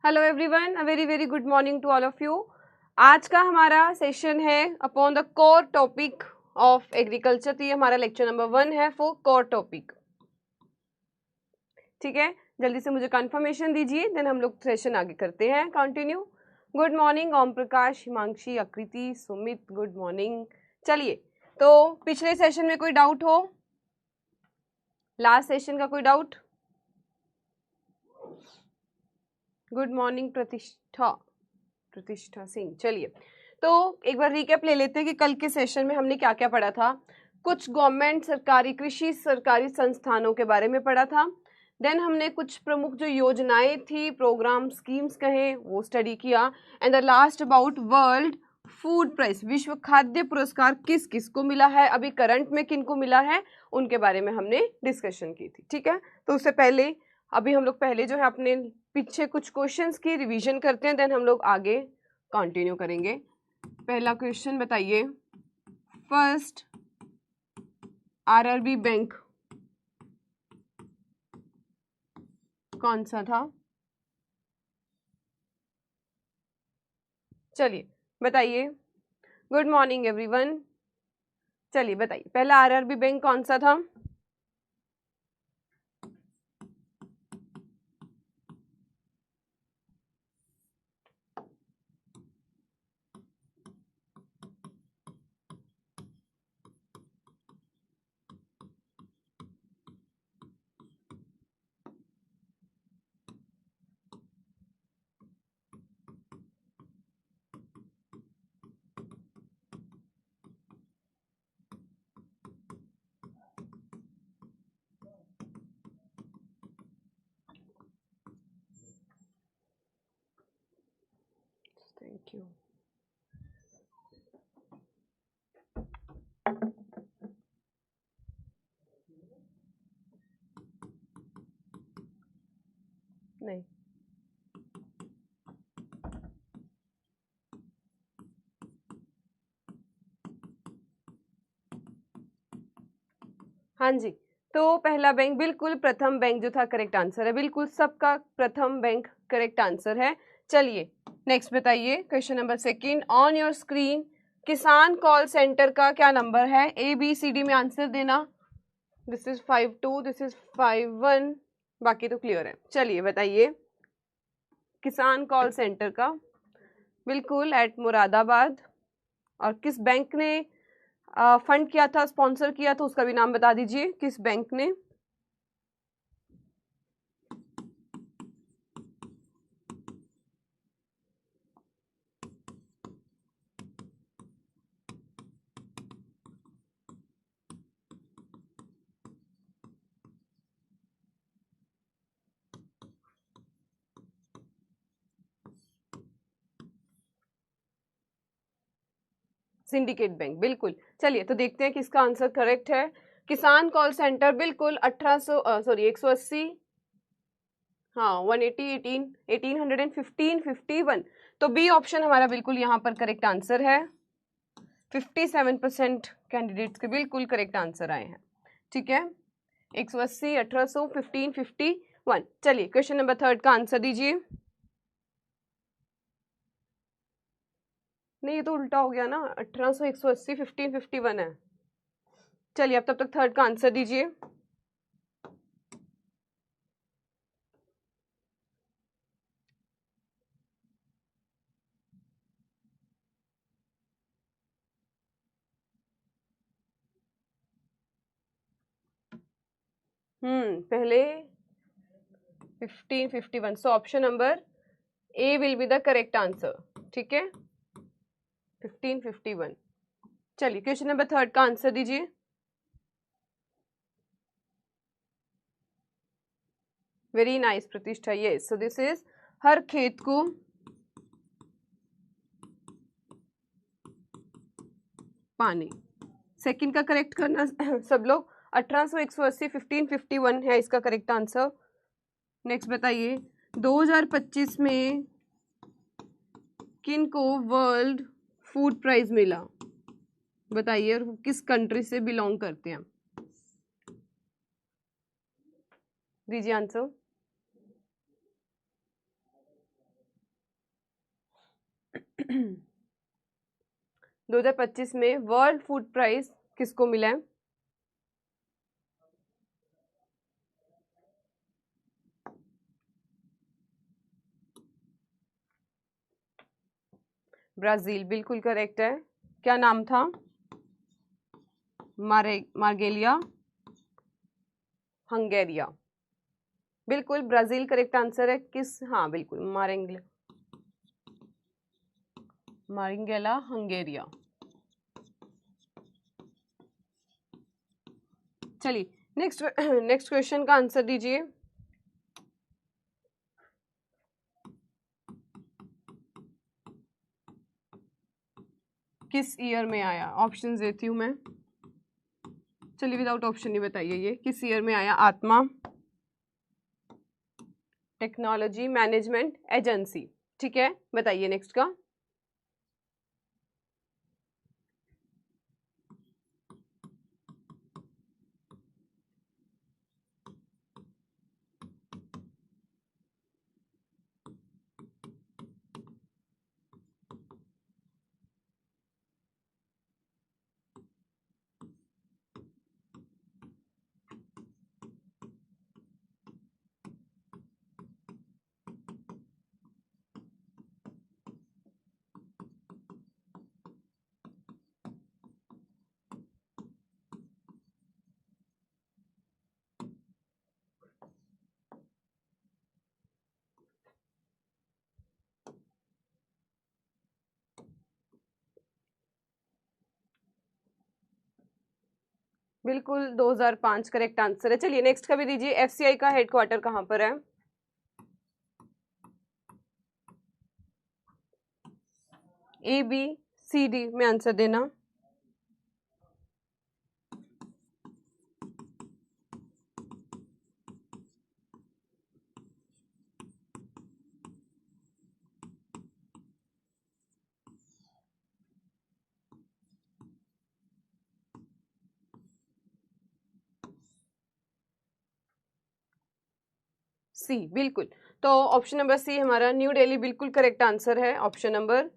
Hello everyone, a very very good morning to all of you. आज का हमारा session है upon the core topic of agriculture. तो ये हमारा लेक्चर नंबर 1 है फॉर कोर टॉपिक। ठीक है, जल्दी से मुझे कंफर्मेशन दीजिए, देन हम लोग सेशन आगे करते हैं continue. Good morning Om Prakash, Himanshi, आकृति, सुमित, गुड मॉर्निंग। चलिए, तो पिछले सेशन में कोई डाउट हो? लास्ट सेशन का कोई डाउट? गुड मॉर्निंग प्रतिष्ठा सिंह। चलिए, तो एक बार रिकैप ले लेते हैं कि कल के सेशन में हमने क्या क्या पढ़ा था। कुछ गवर्नमेंट सरकारी कृषि सरकारी संस्थानों के बारे में पढ़ा था। देन हमने कुछ प्रमुख जो योजनाएं थी, प्रोग्राम, स्कीम्स कहें, वो स्टडी किया। And the last about world food prize, विश्व खाद्य पुरस्कार किस किस को मिला है, अभी करंट में किन को मिला है, उनके बारे में हमने डिस्कशन की थी। ठीक है, तो उससे पहले अभी हम लोग पहले जो है अपने पीछे कुछ क्वेश्चंस की रिवीजन करते हैं, देन हम लोग आगे कंटिन्यू करेंगे। पहला क्वेश्चन बताइए, फर्स्ट आरआरबी बैंक कौन सा था? चलिए बताइए। Good morning everyone. चलिए बताइए, पहला आरआरबी बैंक कौन सा था? Thank you. नहीं, हाँ जी, तो पहला बैंक बिल्कुल प्रथम बैंक जो था करेक्ट आंसर है। बिल्कुल सबका प्रथम बैंक करेक्ट आंसर है। चलिए नेक्स्ट बताइए, question number 2 on your screen किसान कॉल सेंटर का क्या नंबर है? ए बी सी डी में आंसर देना। दिस इज 52, दिस इज 51, बाकी तो क्लियर है। चलिए बताइए, किसान कॉल सेंटर का बिल्कुल एट मुरादाबाद, और किस बैंक ने फंड किया था, स्पॉन्सर किया था, उसका भी नाम बता दीजिए, किस बैंक ने? सिंडिकेट बैंक, बिल्कुल। चलिए तो देखते हैं किसका आंसर करेक्ट है। किसान कॉल सेंटर बिल्कुल 180, हाँ 180, 1815, 51। तो बी ऑप्शन हमारा बिल्कुल यहाँ पर करेक्ट आंसर है। 57% कैंडिडेट्स के बिल्कुल करेक्ट आंसर आए हैं। ठीक है, 180, 1800, 15, 51। चलिए क्वेश्चन नंबर 3 का आंसर दीजिए। नहीं, ये तो उल्टा हो गया ना, 1800, 180, 15, 51 है। चलिए अब तब तक 3 का आंसर दीजिए। पहले 15, 51, so option number A will be the correct answer. ठीक है, 15, 51। चलिए क्वेश्चन नंबर 3 का आंसर दीजिए। वेरी नाइस प्रतिष्ठा, यस, सो दिस इज हर खेत को पानी। सेकंड का करेक्ट करना सब लोग। 1800, 180, 15, 51 है इसका करेक्ट आंसर। नेक्स्ट बताइए, 2025 में किन को वर्ल्ड फूड प्राइज मिला? बताइए, और किस कंट्री से बिलोंग करते हैं? दीजिए आंसर। 2025 में वर्ल्ड फूड प्राइज किसको मिला है? ब्राजील, बिल्कुल करेक्ट है। क्या नाम था? मार्गेलिया हंगेरिया, बिल्कुल ब्राजील करेक्ट आंसर है। किस, हाँ बिल्कुल, मारिंगेला हंगेरिया। चलिए नेक्स्ट नेक्स्ट क्वेश्चन का आंसर दीजिए। किस ईयर में आया? ऑप्शंस देती हूँ मैं। चलिए विदाउट ऑप्शन ही बताइए, ये किस ईयर में आया? आत्मा टेक्नोलॉजी मैनेजमेंट एजेंसी, ठीक है, बताइए नेक्स्ट का। बिल्कुल 2005 करेक्ट आंसर है। चलिए नेक्स्ट का भी दीजिए। एफसीआई का हेडक्वार्टर कहाँ पर है? ए बी सी डी में आंसर देना। सी, बिल्कुल। तो ऑप्शन नंबर सी हमारा न्यू दिल्ली बिल्कुल करेक्ट आंसर है। ऑप्शन नंबर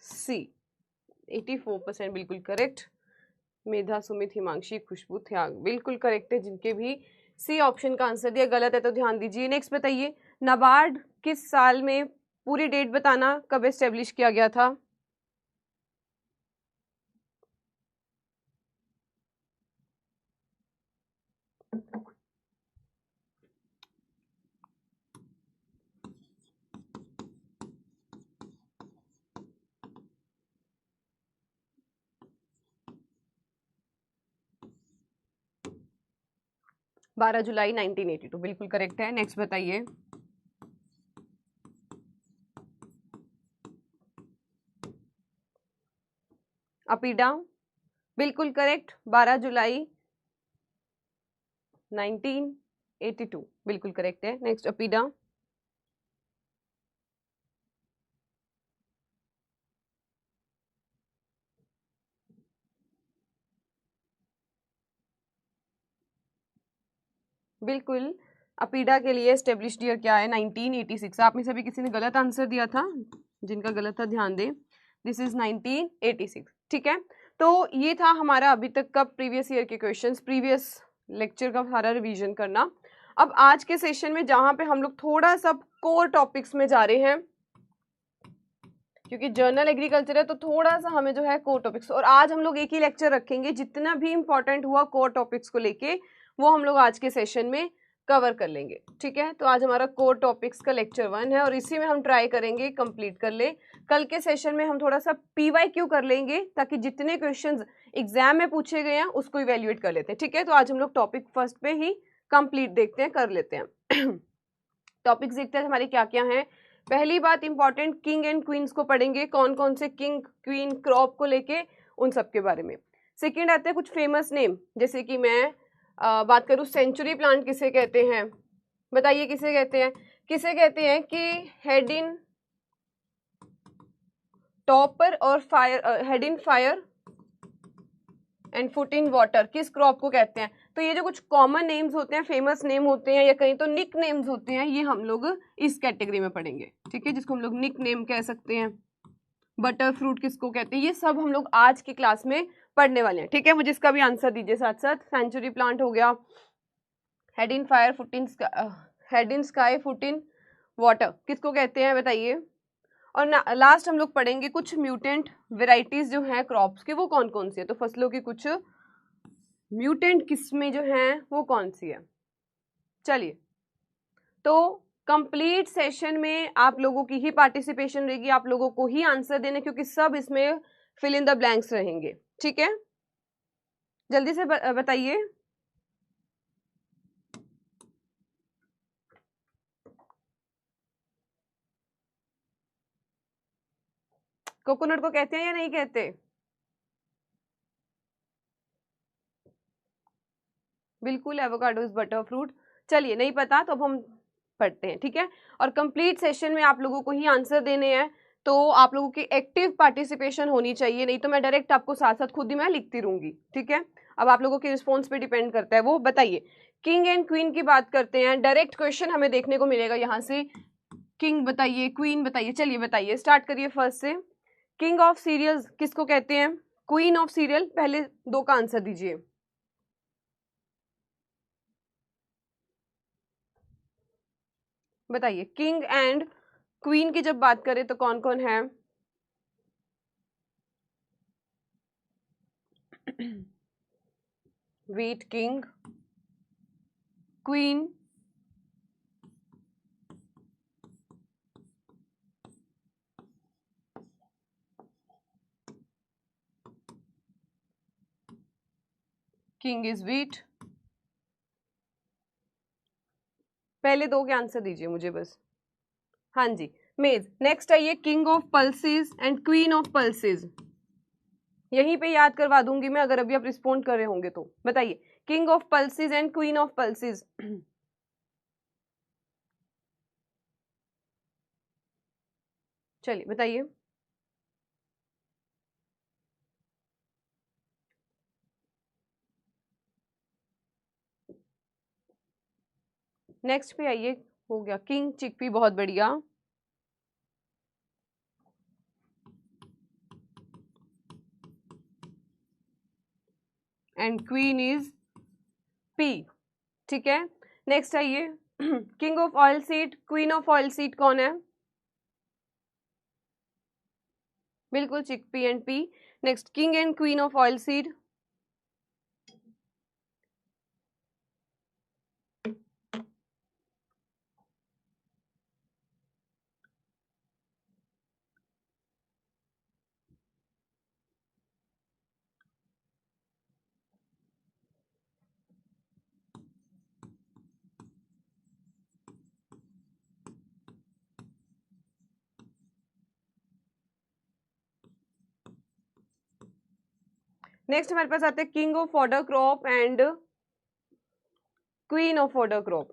सी 84% बिल्कुल करेक्ट। मेधा, सुमित, हिमांशी, खुशबू, त्याग बिल्कुल करेक्ट है जिनके भी सी ऑप्शन का आंसर दिया। गलत है तो ध्यान दीजिए। नेक्स्ट बताइए, नाबार्ड किस साल में, पूरी डेट बताना, कब एस्टेब्लिश किया गया था? बारह जुलाई 1982 बिल्कुल करेक्ट है। नेक्स्ट बताइए। अपीडा बिल्कुल करेक्ट, 12 जुलाई 1982 बिल्कुल करेक्ट है। नेक्स्ट अपीडा। बिल्कुल, अपीडा के लिए एस्टेब्लिश्ड ईयर क्या है? 1986। आप में से भी किसी ने गलत आंसर दिया था, जिनका गलत था ध्यान दें। दिस इज 1986, ठीक है। तो ये था हमारा अभी तक का प्रीवियस ईयर के क्वेश्चंस, प्रीवियस लेक्चर का सारा रिवीजन करना। अब आज के सेशन में जहाँ पे हम लोग थोड़ा सा कोर टॉपिक्स में जा रहे हैं, क्योंकि जर्नल एग्रीकल्चर है तो थोड़ा सा हमें जो है कोर टॉपिक्स, और आज हम लोग एक ही लेक्चर रखेंगे, जितना भी इंपॉर्टेंट हुआ कोर टॉपिक्स को लेके वो हम लोग आज के सेशन में कवर कर लेंगे, ठीक है। तो आज हमारा कोर टॉपिक्स का लेक्चर 1 है और इसी में हम ट्राई करेंगे कंप्लीट कर ले। कल के सेशन में हम थोड़ा सा PYQ कर लेंगे ताकि जितने क्वेश्चंस एग्जाम में पूछे गए हैं उसको इवेल्युएट कर लेते हैं, ठीक है। तो आज हम लोग टॉपिक फर्स्ट पे ही कंप्लीट देखते हैं, कर लेते हैं। टॉपिक्स देखते हैं हमारे क्या क्या हैं। पहली बात इंपॉर्टेंट, किंग एंड क्वींस को पढ़ेंगे, कौन कौन से किंग क्वीन क्रॉप को लेके, उन सब के बारे में। सेकंड आते हैं कुछ फेमस नेम, जैसे कि मैं बात करूँ, सेंचुरी प्लांट किसे कहते हैं? बताइए किसे कहते हैं? किसे कहते हैं कि हेड इन टॉपर और fire, head in fire and foot in water, किस क्रॉप को कहते हैं? तो ये जो कुछ कॉमन नेम्स होते हैं, फेमस नेम होते हैं, या कहीं तो निक नेम्स होते हैं, ये हम लोग इस कैटेगरी में पढ़ेंगे, ठीक है, जिसको हम लोग निक नेम कह सकते हैं, बटर फ्रूट किसको कहते हैं, ये सब हम लोग आज की क्लास में पढ़ने वाले हैं, ठीक है। मुझे इसका भी आंसर दीजिए साथ साथ। सेंचुरी प्लांट हो गया, head in fire, foot in head in sky, foot in water, किसको कहते हैं बताइए। और लास्ट हम लोग पढ़ेंगे कुछ म्यूटेंट वेराइटीज जो हैं क्रॉप्स की, वो कौन कौन सी है। तो फसलों की कुछ म्यूटेंट किस्में जो हैं वो कौन सी है। चलिए, तो कंप्लीट सेशन में आप लोगों की ही पार्टिसिपेशन रहेगी, आप लोगों को ही आंसर देने, क्योंकि सब इसमें फिल इन द ब्लैंक्स रहेंगे, ठीक है। जल्दी से बताइए। कोकोनट को कहते हैं या नहीं कहते। बिल्कुल, एवोकाडो इज बटर फ्रूट। चलिए, नहीं पता तो अब हम पढ़ते हैं, ठीक है। और कंप्लीट सेशन में आप लोगों को ही आंसर देने हैं, तो आप लोगों की एक्टिव पार्टिसिपेशन होनी चाहिए, नहीं तो मैं डायरेक्ट आपको साथ साथ खुद ही मैं लिखती रहूंगी, ठीक है। अब आप लोगों के रिस्पॉन्स पे डिपेंड करता है वो। बताइए, किंग एंड क्वीन की बात करते हैं, डायरेक्ट क्वेश्चन हमें देखने को मिलेगा यहाँ से। किंग बताइए, क्वीन बताइए। चलिए बताइए, स्टार्ट करिए फर्स्ट से। किंग ऑफ सीरियल्स किसको कहते हैं, क्वीन ऑफ सीरियल, पहले दो का आंसर दीजिए। बताइए, किंग एंड क्वीन की जब बात करें तो कौन कौन है। Wheat king, queen, king is wheat. पहले दो के आंसर दीजिए मुझे बस। हाँ जी, मेज। नेक्स्ट आइए, king of pulses and queen of pulses. यहीं पे याद करवा दूंगी मैं अगर अभी आप रिस्पॉन्ड कर रहे होंगे तो। बताइए, king of pulses and queen of pulses. चलिए बताइए। नेक्स्ट पे आइए, हो गया किंग चिकपी, बहुत बढ़िया। एंड क्वीन इज पी, ठीक है। नेक्स्ट आइए, king of oil seed, queen of oil seed कौन है। बिल्कुल, chickpea and P. Next, king and queen of oil seed. Next हमारे पास आते हैं king of fodder crop and queen of fodder crop.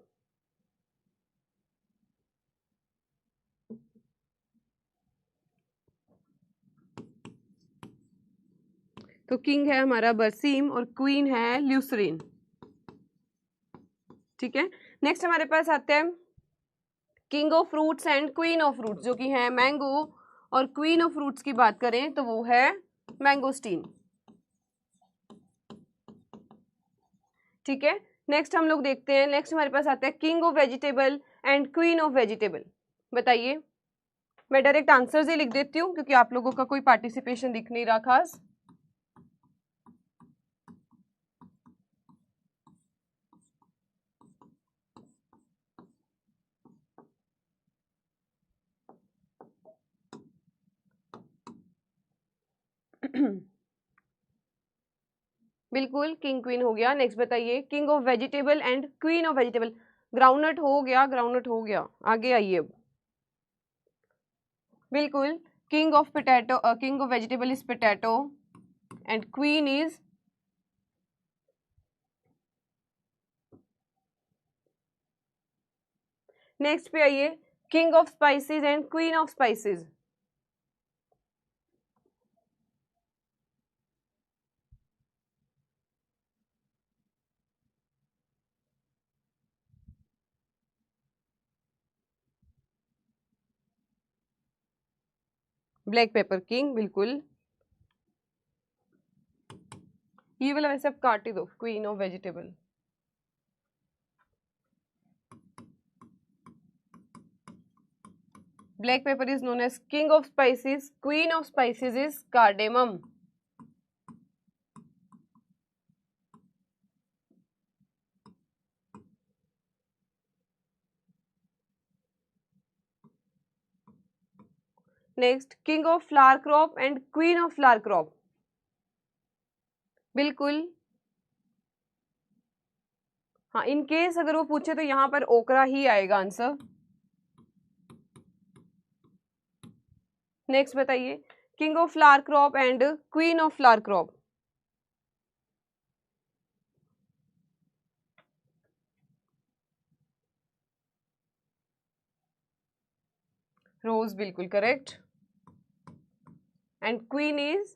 तो किंग है हमारा बरसीम और क्वीन है ल्यूसरीन, ठीक है। नेक्स्ट हमारे पास आते हैं king of fruits and queen of fruits, जो कि है मैंगो, और क्वीन ऑफ फ्रूट्स की बात करें तो वो है मैंगोस्टीन, ठीक है। नेक्स्ट हम लोग देखते हैं, नेक्स्ट हमारे पास आता है king of vegetable and queen of vegetable. बताइए, मैं डायरेक्ट आंसर ही लिख देती हूँ क्योंकि आप लोगों का कोई पार्टिसिपेशन दिख नहीं रहा खास। बिल्कुल, किंग क्वीन हो गया। नेक्स्ट बताइए, king of vegetable and queen of vegetable. Groundnut हो गया, ग्राउंडनट हो गया। आगे आइए अब। बिल्कुल, king of potato, king of vegetable is potato and queen is, next पे आइए, king of spices and queen of spices. Black pepper king, बिल्कुल। ये वाला वैसे आप काट ही दो, queen of vegetable. Black pepper is known as king of spices, queen of spices is cardamom. Next, king of flower crop and queen of flower crop, बिल्कुल। हाँ, इन केस अगर वो पूछे तो यहाँ पर ओकरा ही आएगा आंसर। नेक्स्ट बताइए, king of flower crop and queen of flower crop. Rose, बिल्कुल करेक्ट। एंड क्वीन इज,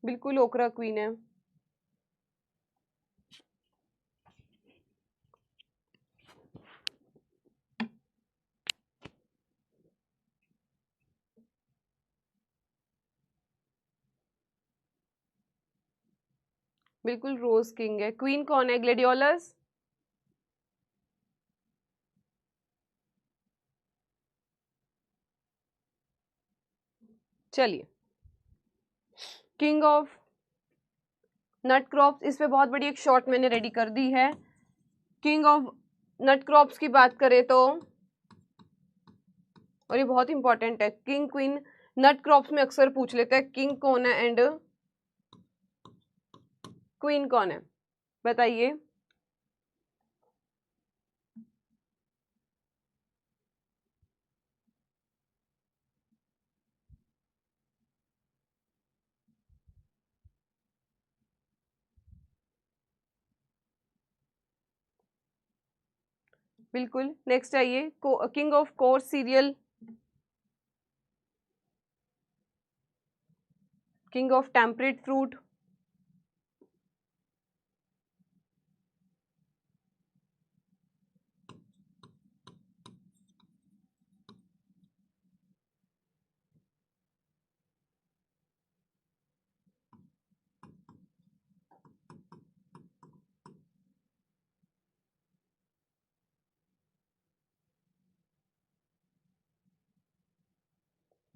बिल्कुल ओकरा क्वीन है। बिल्कुल रोज किंग है। क्वीन कौन है? ग्लेडियोलस। चलिए, किंग ऑफ नट क्रॉप्स, इस पे बहुत बड़ी एक शॉर्ट मैंने रेडी कर दी है। किंग ऑफ नट क्रॉप्स की बात करें तो, और ये बहुत इंपॉर्टेंट है, किंग क्वीन नट क्रॉप्स में अक्सर पूछ लेते हैं किंग कौन है एंड क्वीन कौन है, बताइए। बिल्कुल। नेक्स्ट आइए, king of coarse cereal, king of temperate fruit,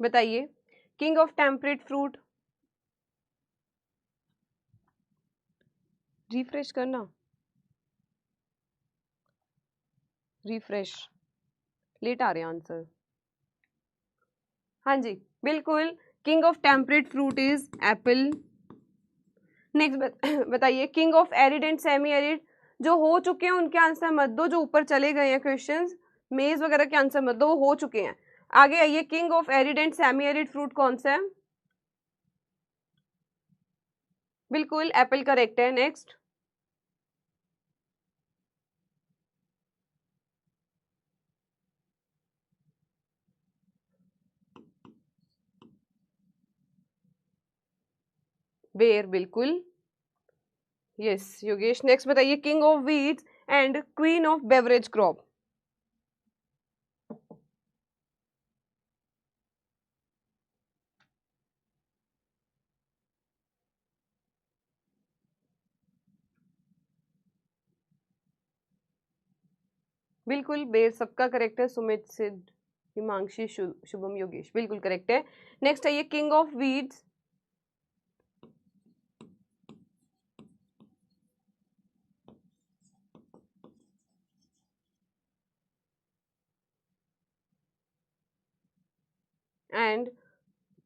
बताइए। King of temperate fruit, refresh करना, रिफ्रेश, लेट आ रहे हैं आंसर। हाँ जी, बिल्कुल, king of temperate fruit is apple. Next बताइए, king of arid and semi arid, जो हो चुके हैं उनके आंसर मत दो, जो ऊपर चले गए हैं क्वेश्चंस, मेज वगैरह के आंसर मत दो, वो हो चुके हैं। आगे आइए, king of arid and semi arid fruit कौन सा है? बिल्कुल एप्पल करेक्ट है। नेक्स्ट, बेर, बिल्कुल यस योगेश। नेक्स्ट बताइए, king of weeds and queen of beverage crop. बिल्कुल बेर सबका करेक्ट है, सुमित, सिद्ध, हिमांशी, शुभम, योगेश, बिल्कुल करेक्ट है। नेक्स्ट आइए, king of weeds, and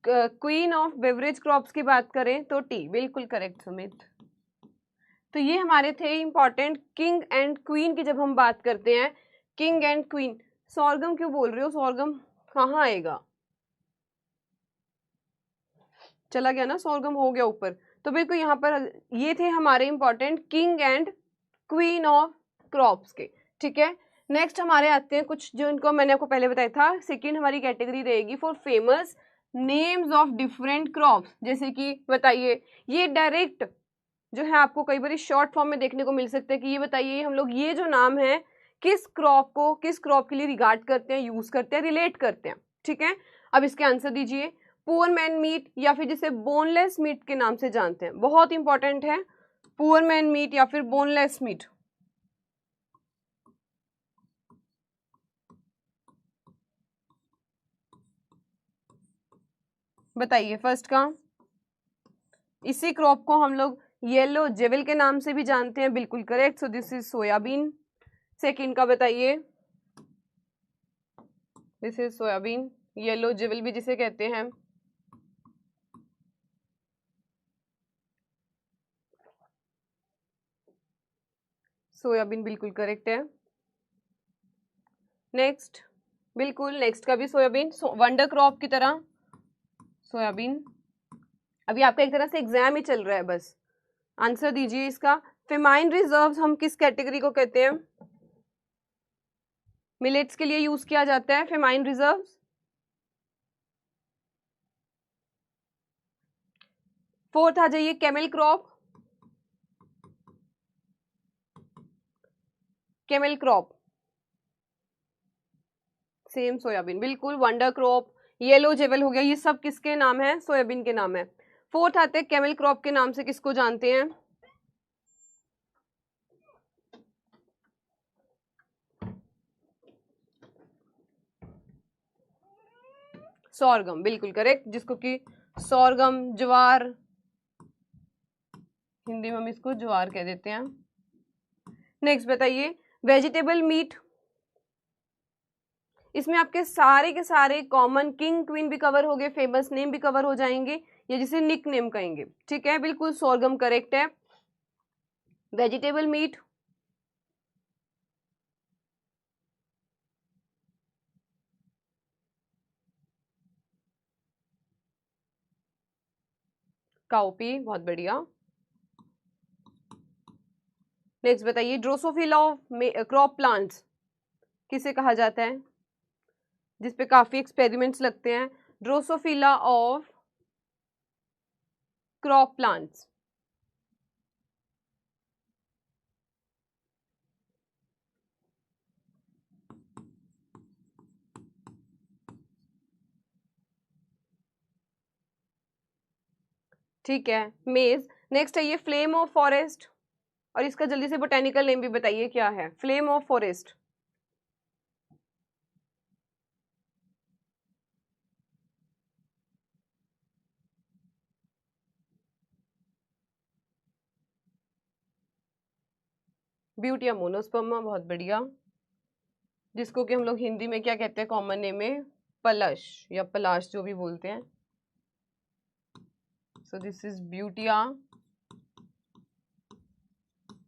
queen of beverage crops की बात करें तो टी, बिल्कुल करेक्ट सुमित। तो ये हमारे थे इंपॉर्टेंट किंग एंड क्वीन की। जब हम बात करते हैं किंग एंड क्वीन, सॉर्गम क्यों बोल रहे हो? सॉर्गम कहाँ आएगा? चला गया ना, सॉर्गम हो गया ऊपर। तो बिल्कुल यहाँ पर ये थे हमारे important king and queen of crops के, ठीक है। नेक्स्ट हमारे आते हैं कुछ जो इनको मैंने आपको पहले बताया था। सेकंड हमारी कैटेगरी रहेगी for famous names of different crops. जैसे कि बताइए, ये डायरेक्ट जो है आपको कई बार शॉर्ट फॉर्म में देखने को मिल सकता है कि ये बताइए हम लोग ये जो नाम है किस क्रॉप के लिए रिगार्ड करते हैं, यूज करते हैं, रिलेट करते हैं। ठीक है, अब इसके आंसर दीजिए। पुअर मैन मीट या फिर जिसे बोनलेस मीट के नाम से जानते हैं, बहुत इंपॉर्टेंट है, पुअर मैन मीट या फिर बोनलेस मीट। बताइए फर्स्ट का। इसी क्रॉप को हम लोग येलो जेवल के नाम से भी जानते हैं, बिल्कुल correct, so this is soybean. Second का बताइए, दिस इज सोयाबीन, येलो जेवल भी जिसे कहते हैं। सोयाबीन बिल्कुल करेक्ट है। नेक्स्ट, बिल्कुल नेक्स्ट का भी सोयाबीन, वंडर क्रॉप की तरह सोयाबीन। अभी आपका एक तरह से एग्जाम ही चल रहा है बस। आंसर दीजिए इसका। फेमाइन रिजर्व्स हम किस कैटेगरी को कहते हैं? मिलेट्स के लिए यूज किया जाता है फेमाइन रिजर्व्स। फोर्थ आ जाइए, camel crop. Camel crop same soybean, बिल्कुल। वंडर क्रॉप, येलो जेवल हो गया, ये सब किसके नाम है? सोयाबीन के नाम है। फोर्थ आते हैं कैमल क्रॉप के नाम से किसको जानते हैं? सोरगम, बिल्कुल करेक्ट, जिसको कि सोरगम, ज्वार, हिंदी में हम इसको ज्वार कह देते हैं। नेक्स्ट बताइए, वेजिटेबल मीट। इसमें आपके सारे के सारे कॉमन किंग क्वीन भी कवर हो गए, फेमस नेम भी कवर हो जाएंगे, या जिसे निक नेम कहेंगे। ठीक है, बिल्कुल सोरगम करेक्ट है। वेजिटेबल मीट, काउपी, बहुत बढ़िया। नेक्स्ट बताइए, ड्रोसोफिला ऑफ क्रॉप प्लांट्स किसे कहा जाता है? जिसपे काफी एक्सपेरिमेंट्स लगते हैं। Drosophila of crop plants. ठीक है, मेज। नेक्स्ट है ये फ्लेम ऑफ फॉरेस्ट, और इसका जल्दी से बोटेनिकल नेम भी बताइए क्या है? Flame of forest. Butea monosperma, बहुत बढ़िया, जिसको कि हम लोग हिंदी में क्या कहते हैं कॉमन नेम में? पलश या पलाश, जो भी बोलते हैं। सो this is Butea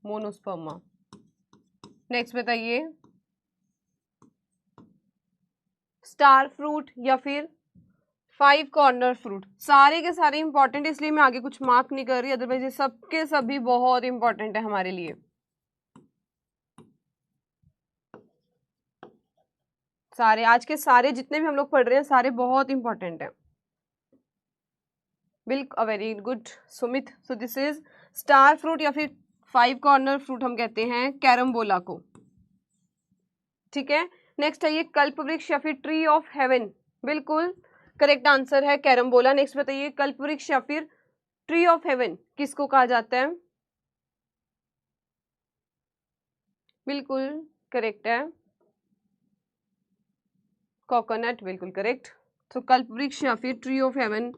monosperma. Next बताइए, स्टार फ्रूट या फिर 5 कॉर्नर फ्रूट। सारे के सारे इंपॉर्टेंट, इसलिए मैं आगे कुछ मार्क नहीं कर रही, अदरवाइज ये सबके सभी बहुत इंपॉर्टेंट है हमारे लिए। सारे आज के सारे जितने भी हम लोग पढ़ रहे हैं सारे बहुत इंपॉर्टेंट है। बिल्कुल, very good Sumit. So this is star fruit या फिर 5 कॉर्नर फ्रूट हम कहते हैं कैरम्बोला को। ठीक है, नेक्स्ट है ये कल्प वृक्ष या फिर ट्री ऑफ हेवन। बिल्कुल करेक्ट आंसर है कैरम्बोला। नेक्स्ट बताइए, कल्प वृक्ष या फिर ट्री ऑफ हेवन किसको कहा जाता है? बिल्कुल करेक्ट है, कोकोनट, बिल्कुल करेक्ट। तो कल्प वृक्ष या फिर ट्री ऑफ हेवन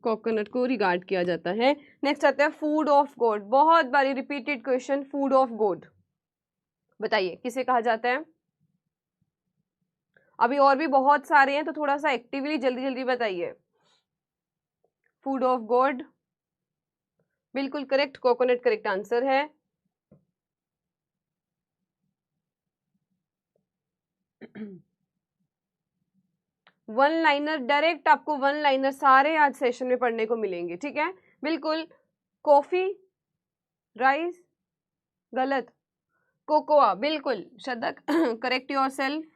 कोकोनट को रिगार्ड किया जाता है। नेक्स्ट आता है फूड ऑफ गॉड, बहुत बारी repeated question, food of God बताइए किसे कहा जाता है? अभी और भी बहुत सारे हैं, तो थोड़ा सा एक्टिवली जल्दी जल्दी बताइए। फूड ऑफ गॉड, बिल्कुल करेक्ट, कोकोनट करेक्ट आंसर है। वन लाइनर, डायरेक्ट आपको वन लाइनर सारे आज सेशन में पढ़ने को मिलेंगे। ठीक है, बिल्कुल। कॉफी, राइस, गलत। कोकोआ, बिल्कुल शदक, करेक्ट योरसेल्फ।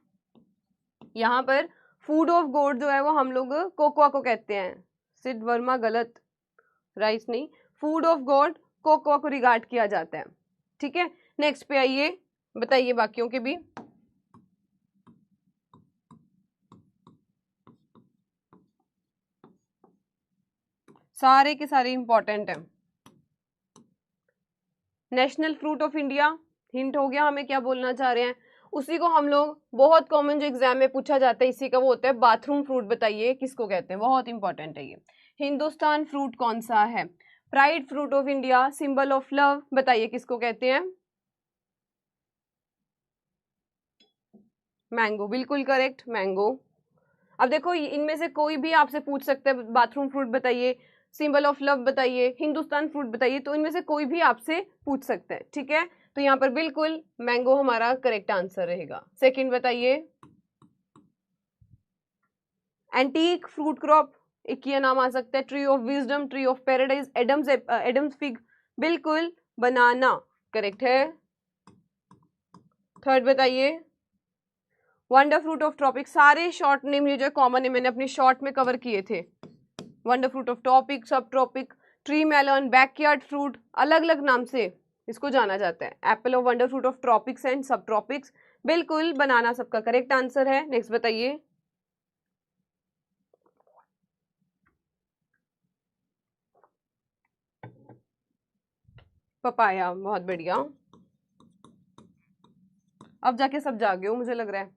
यहाँ पर फूड ऑफ गॉड जो है वो हम लोग कोकोआ को कहते हैं। सिड वर्मा, गलत, राइस नहीं। फूड ऑफ गॉड कोकोआ को रिगार्ड किया जाता है। ठीक है, नेक्स्ट पे आइए, बताइए बाकियों के भी। सारे के सारे इंपॉर्टेंट हैं। National fruit of India, hint हो गया हमें क्या बोलना चाह रहे हैं। उसी को हम लोग बहुत कॉमन जो एग्जाम में पूछा जाता है इसी का वो होता है बाथरूम फ्रूट, बताइए किसको कहते हैं, बहुत इंपॉर्टेंट है ये। हिंदुस्तान फ्रूट कौन सा है? Pride fruit of India, symbol of love, बताइए किसको कहते हैं? मैंगो, बिल्कुल करेक्ट, मैंगो। अब देखो इनमें से कोई भी आपसे पूछ सकता है बाथरूम फ्रूट बताइए, सिंबल ऑफ लव बताइए, हिंदुस्तान फ्रूट बताइए, तो इनमें से कोई भी आपसे पूछ सकता है, ठीक है। तो यहाँ पर बिल्कुल मैंगो हमारा करेक्ट आंसर रहेगा। सेकंड बताइए। एंटीक फ्रूट क्रॉप, एक ये नाम आ सकता है, tree of wisdom, tree of paradise, Adam's fig, बिल्कुल बनाना करेक्ट है। थर्ड बताइए। वंडर फ्रूट ऑफ ट्रॉपिक, सारे शॉर्ट नेम ये जो कॉमन है मैंने अपनी शॉर्ट में कवर किए थे। Wonder fruit of topic, subtropic, tree melon, backyard fruit, अलग अलग नाम से इसको जाना जाता है। Apple of wonder fruit of tropics and subtropics, बिल्कुल बनाना सबका करेक्ट आंसर है। नेक्स्ट बताइए। पपाया, बहुत बढ़िया, अब जाके सब जागे हो मुझे लग रहा है।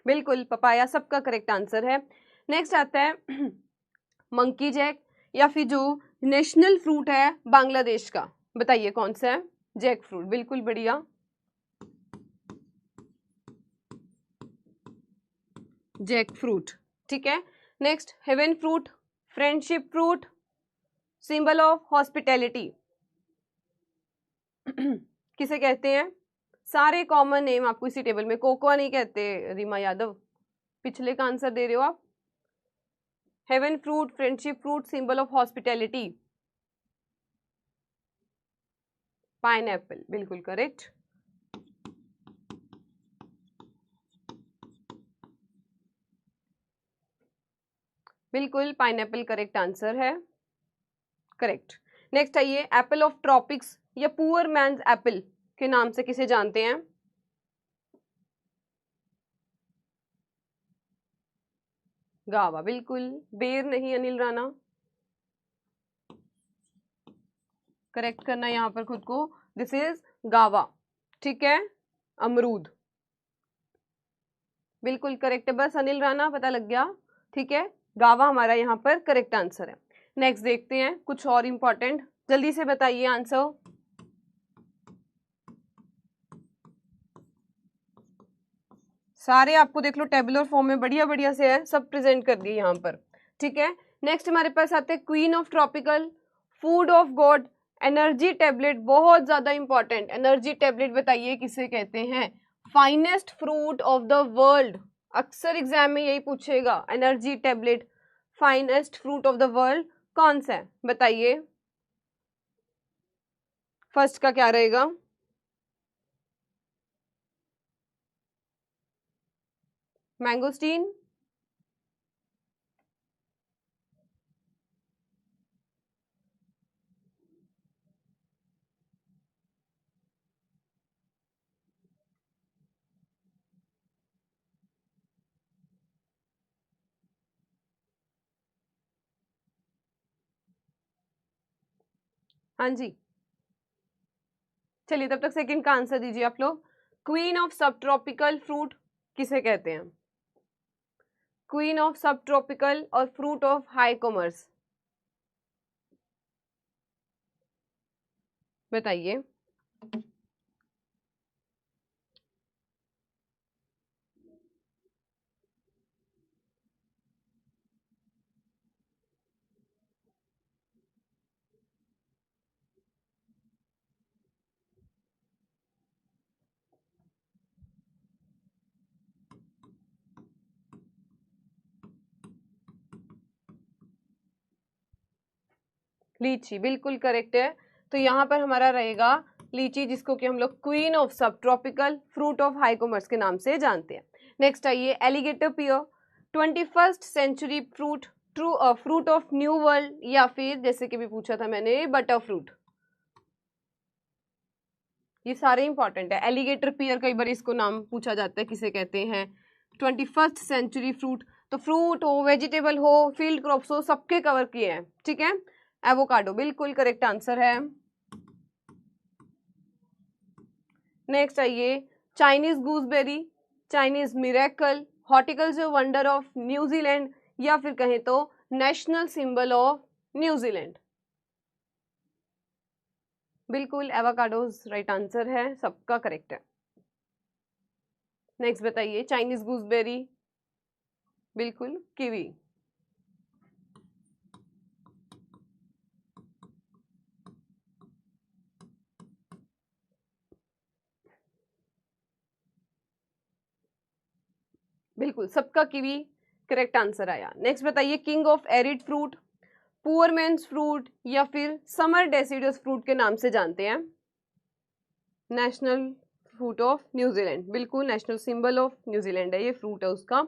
बिल्कुल पपाया सबका करेक्ट आंसर है। नेक्स्ट आता है मंकी जैक, या फिर जो नेशनल फ्रूट है बांग्लादेश का, बताइए कौन सा है? जैक फ्रूट, बिल्कुल बढ़िया, जैक फ्रूट, ठीक है। Next heaven fruit, friendship fruit, symbol of hospitality, किसे कहते हैं? सारे कॉमन नेम आपको इसी टेबल में, कोकोआ नहीं कहते रीमा यादव, पिछले का आंसर दे रहे हो आप। Heaven fruit, friendship fruit, symbol of hospitality, pineapple, बिल्कुल करेक्ट। बिल्कुल पाइनएप्पल करेक्ट आंसर है, करेक्ट। नेक्स्ट आइए, एप्पल ऑफ ट्रॉपिक्स या पुअर मैन्स एप्पल के नाम से किसे जानते हैं? गावा, बिल्कुल, बेर नहीं अनिल राणा, करेक्ट करना यहाँ पर खुद को, दिस इज गावा, ठीक है। अमरूद, बिल्कुल करेक्ट है, बस अनिल राणा पता लग गया, ठीक है। गावा हमारा यहाँ पर करेक्ट आंसर है। नेक्स्ट देखते हैं कुछ और इंपॉर्टेंट, जल्दी से बताइए आंसर। सारे आपको देख लो टेबुलर फॉर्म में बढ़िया बढ़िया से है, सब प्रेजेंट कर दिए यहाँ पर, ठीक है। नेक्स्ट हमारे पास आते हैं queen of tropical, food of God, energy tablet, बहुत ज्यादा इंपॉर्टेंट, एनर्जी टेबलेट बताइए किसे कहते हैं? Finest fruit of the world, अक्सर एग्जाम में यही पूछेगा, energy tablet, finest fruit of the world कौन सा है बताइए? फर्स्ट का क्या रहेगा? मैंगोस्टीन, हाँ जी, चलिए तब तक सेकंड का आंसर दीजिए आप लोग। Queen of subtropical fruit किसे कहते हैं? क्वीन ऑफ सब ट्रॉपिकल और फ्रूट ऑफ हाई कॉमर्स, बताइए। लीची, बिल्कुल करेक्ट है। तो यहाँ पर हमारा रहेगा लीची, जिसको कि हम लोग queen of subtropical, fruit of high commerce के नाम से जानते हैं। नेक्स्ट आइए, alligator pear, 21st century fruit, true fruit of new world, या फिर जैसे कि भी पूछा था मैंने बटर फ्रूट, ये सारे इंपॉर्टेंट है। एलिगेटर पियर कई बार इसको नाम पूछा जाता है, किसे कहते हैं। 21st सेंचुरी फ्रूट, तो फ्रूट हो, वेजिटेबल हो, फील्ड क्रॉप्स हो, सबके कवर किए हैं, ठीक है। एवोकाडो बिल्कुल करेक्ट आंसर है। नेक्स्ट आइए, Chinese gooseberry, Chinese miracle, horticulture wonder of New Zealand, या फिर कहें तो नेशनल सिंबल ऑफ न्यूजीलैंड। बिल्कुल एवोकाडोज राइट आंसर है, सबका करेक्ट है। नेक्स्ट बताइए, चाइनीज गूसबेरी, बिल्कुल कीवी। बिल्कुल सबका कीवी करेक्ट आंसर आया। नेक्स्ट बताइए, king of arid fruit, poor man's fruit, या फिर समर डेसिडस फ्रूट के नाम से जानते हैं। नेशनल फ्रूट ऑफ न्यूजीलैंड, बिल्कुल नेशनल सिंबल ऑफ न्यूजीलैंड है ये फ्रूट है उसका,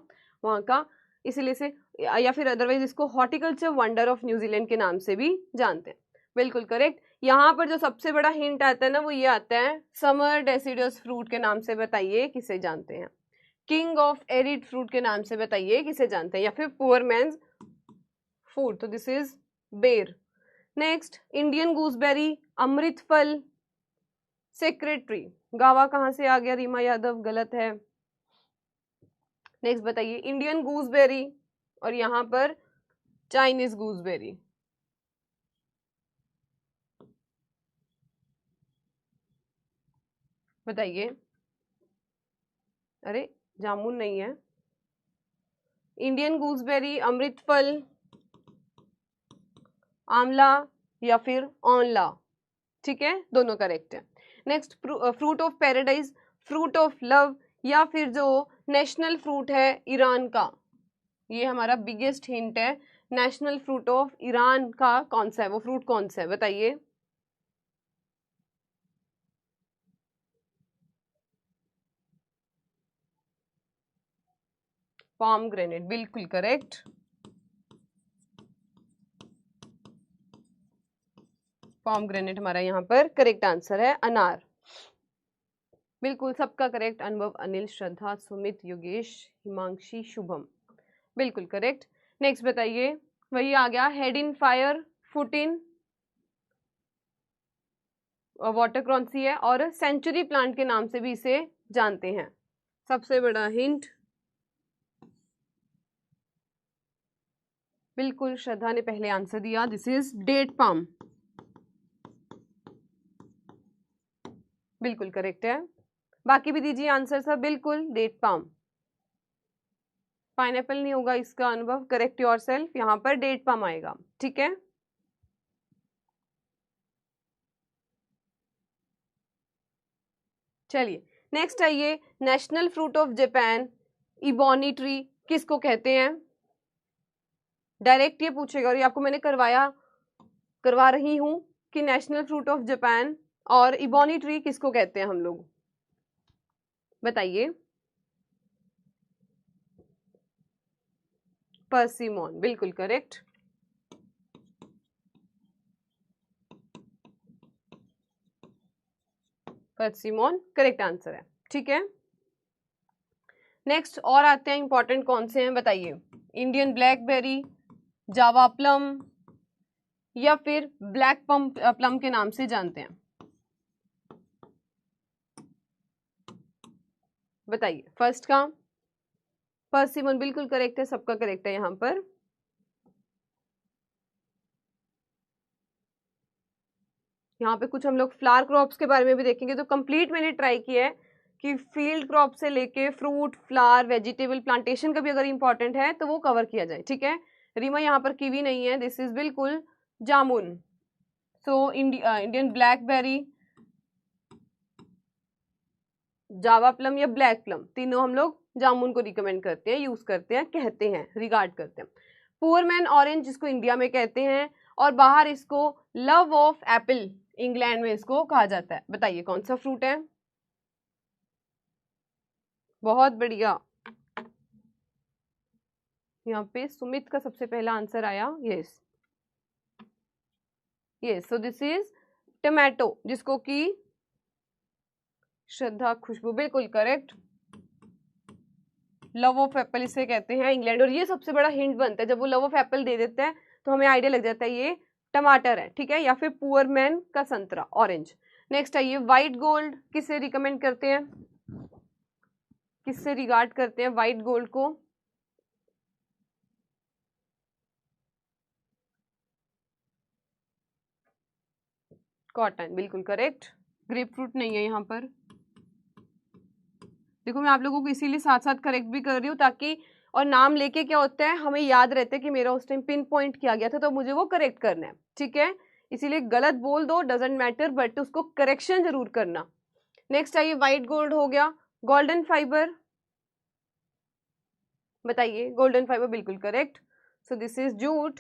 वहाँ का, इसीलिए से, या फिर अदरवाइज इसको हॉर्टिकल्चर वंडर ऑफ न्यूजीलैंड के नाम से भी जानते हैं। बिल्कुल करेक्ट। यहाँ पर जो सबसे बड़ा हिंट आता है ना, वो ये आता है, समर डेसिडस फ्रूट के नाम से बताइए किसे जानते हैं। किंग ऑफ एरिड फ्रूट के नाम से बताइए किसे जानते हैं, या फिर पुअर मैन्स फूड, तो दिस इज बेर। नेक्स्ट, इंडियन गूसबेरी, अमृत फल, सेक्रेटरी, गावा कहां से आ गया रीमा यादव, गलत है। नेक्स्ट बताइए, इंडियन गूसबेरी और यहां पर चाइनीज गूसबेरी, बताइए। अरे जामुन नहीं है, इंडियन गूसबेरी, अमृत फल, आंवला, या फिर ऑनला, ठीक है, दोनों करेक्ट है। Next, fruit of paradise, fruit of love, या फिर जो नेशनल फ्रूट है ईरान का, ये हमारा बिगेस्ट हिंट है। नेशनल फ्रूट ऑफ ईरान का कौन सा है, वो फ्रूट कौन सा है बताइए। पॉमग्रेनेट, बिल्कुल करेक्ट। पॉमग्रेनेट हमारा यहाँ पर करेक्ट आंसर है। अनार, बिल्कुल सबका करेक्ट। अनुभव, अनिल, श्रद्धा, सुमित, योगेश, हिमांशी, शुभम, बिल्कुल करेक्ट। नेक्स्ट बताइए, वही आ गया, head in fire, foot in water, कौन सी है, और सेंचुरी प्लांट के नाम से भी इसे जानते हैं। सबसे बड़ा हिंट, बिल्कुल श्रद्धा ने पहले आंसर दिया, दिस इज डेट पाम, बिल्कुल करेक्ट है। बाकी भी दीजिए आंसर सब, बिल्कुल डेट पाम। पाइनएप्पल नहीं होगा इसका अनुभव, करेक्ट योरसेल्फ, यहाँ पर डेट पाम आएगा, ठीक है। चलिए नेक्स्ट आइए, national fruit of Japan, ebony tree किसको कहते हैं। डायरेक्ट ये पूछेगा, और ये आपको मैंने करवा रही हूं कि नेशनल फ्रूट ऑफ जापान और इबोनी ट्री किसको कहते हैं हम लोग, बताइए। पर्सिमोन, बिल्कुल करेक्ट। पर्सिमोन करेक्ट आंसर है, ठीक है। नेक्स्ट और आते हैं, इंपॉर्टेंट कौन से हैं बताइए। इंडियन ब्लैकबेरी, जावा प्लम, या फिर ब्लैक प्लम के नाम से जानते हैं, बताइए। फर्स्ट का पर्सिमन, बिल्कुल करेक्ट है, सबका करेक्ट है यहाँ पर। यहाँ पे कुछ हम लोग फ्लावर क्रॉप्स के बारे में भी देखेंगे, तो कंप्लीट मैंने ट्राई किया है कि फील्ड क्रॉप से लेके फ्रूट, फ्लावर, वेजिटेबल, प्लांटेशन का भी अगर इंपॉर्टेंट है तो वो कवर किया जाए, ठीक है। रीमा यहाँ पर कीवी नहीं है, दिस इज बिल्कुल जामुन। सो इंडियन ब्लैकबेरी, जावा प्लम या ब्लैक प्लम, तीनों हम लोग जामुन को रिकमेंड करते हैं, यूज करते हैं, कहते हैं, रिगार्ड करते हैं। पुअर मैन ऑरेंज जिसको इंडिया में कहते हैं, और बाहर इसको लव ऑफ एप्पल, इंग्लैंड में इसको कहा जाता है, बताइए कौन सा फ्रूट है। बहुत बढ़िया, यहाँ पे सुमित का सबसे पहला आंसर आया, yes yes. So this is tomato, जिसको कि श्रद्धा, खुशबू, बिल्कुल करेक्ट। लव ऑफ एप्पल इसे कहते हैं इंग्लैंड, और ये सबसे बड़ा हिंट बनता है जब वो लव ऑफ एप्पल दे देते हैं तो हमें आइडिया लग जाता है ये टमाटर है, ठीक है, या फिर पुअर मैन का संतरा, ऑरेंज। नेक्स्ट आइए, व्हाइट गोल्ड किसे रिकमेंड करते हैं, किससे रिगार्ड करते हैं व्हाइट गोल्ड को? कॉटन, बिल्कुल करेक्ट। ग्रेप फ्रूट नहीं है यहाँ पर। देखो मैं आप लोगों को इसीलिए साथ साथ करेक्ट भी कर रही हूँ ताकि, और नाम लेके क्या होता है हमें याद रहता है कि मेरा उस टाइम पिन पॉइंट किया गया था तो मुझे वो करेक्ट करना है, ठीक है। इसीलिए गलत बोल दो डजेंट मैटर, बट उसको करेक्शन जरूर करना। नेक्स्ट आइए, व्हाइट गोल्ड हो गया। गोल्डन फाइबर बताइए, गोल्डन फाइबर बिल्कुल correct, so this is jute.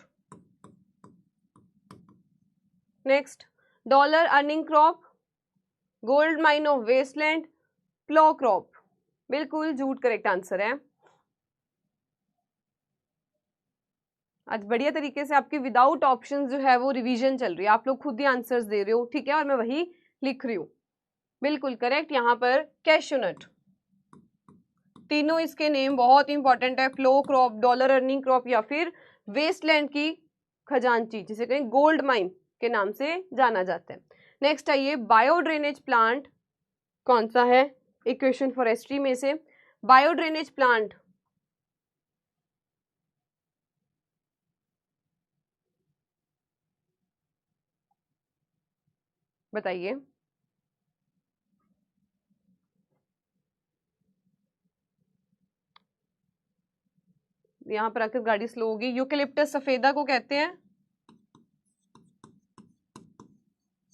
Next, dollar earning crop, gold mine of wasteland, plough crop, बिल्कुल जूट करेक्ट आंसर है। आज बढ़िया तरीके से आपकी विदाउट ऑप्शंस जो है वो रिवीजन चल रही है, आप लोग खुद ही आंसर्स दे रहे हो, ठीक है, और मैं वही लिख रही हूँ, बिल्कुल करेक्ट। यहाँ पर कैशूनट, तीनों इसके नेम बहुत इंपॉर्टेंट है, flow crop, dollar earning crop, या फिर वेस्टलैंड की खजांची जिसे कहें गोल्ड माइन के नाम से जाना जाता है। नेक्स्ट आइए, बायो ड्रेनेज प्लांट कौन सा है इक्वेशन फॉरेस्ट्री में से? बायो ड्रेनेज प्लांट बताइए। यहाँ पर आकर गाड़ी स्लो होगी। यूकेलिप्टस सफेदा को कहते हैं